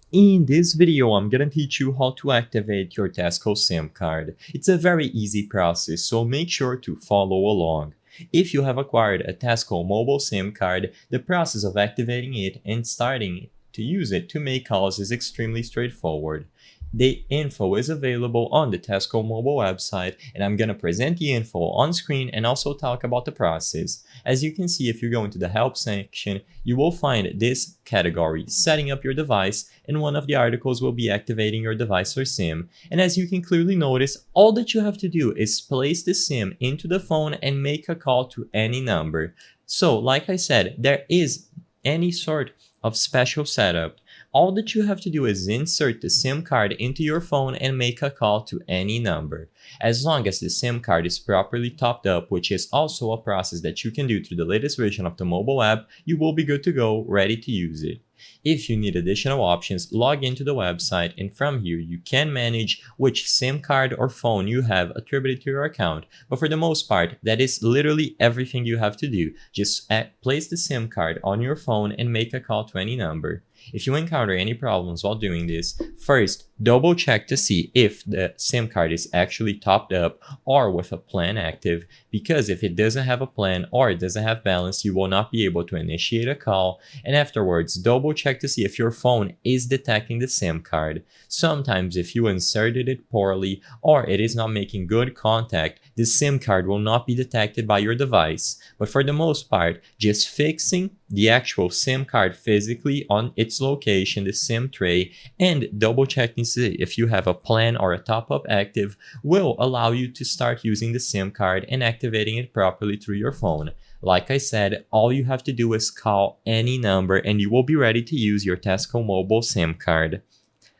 In this video, I'm gonna teach you how to activate your Tesco SIM card. It's a very easy process, so make sure to follow along. If you have acquired a Tesco mobile SIM card, the process of activating it and starting to use it to make calls is extremely straightforward. The info is available on the Tesco mobile website, and I'm gonna present the info on screen and also talk about the process. As you can see, if you go into the help section, you will find this category, setting up your device, and one of the articles will be activating your device or SIM. And as you can clearly notice, all that you have to do is place the SIM into the phone and make a call to any number. So, like I said, there is any sort of special setup. All that you have to do is insert the SIM card into your phone and make a call to any number. As long as the SIM card is properly topped up, which is also a process that you can do through the latest version of the mobile app, you will be good to go, ready to use it. If you need additional options, log into the website, and from here you can manage which SIM card or phone you have attributed to your account. But for the most part, that is literally everything you have to do. Just place the SIM card on your phone and make a call to any number. If you encounter any problems while doing this, first double check to see if the SIM card is actually topped up or with a plan active, because if it doesn't have a plan or it doesn't have balance, you will not be able to initiate a call. And afterwards, double check to see if your phone is detecting the SIM card. Sometimes if you inserted it poorly or it is not making good contact, the SIM card will not be detected by your device. But for the most part, just fixing the actual SIM card physically on its location, the SIM tray, and double checking to see if you have a plan or a top-up active will allow you to start using the SIM card and activating it properly through your phone. Like I said, all you have to do is call any number and you will be ready to use your Tesco mobile SIM card.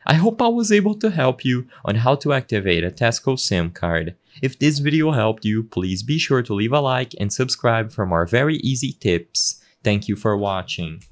I hope I was able to help you on how to activate a Tesco SIM card. If this video helped you, please be sure to leave a like and subscribe for more very easy tips. Thank you for watching.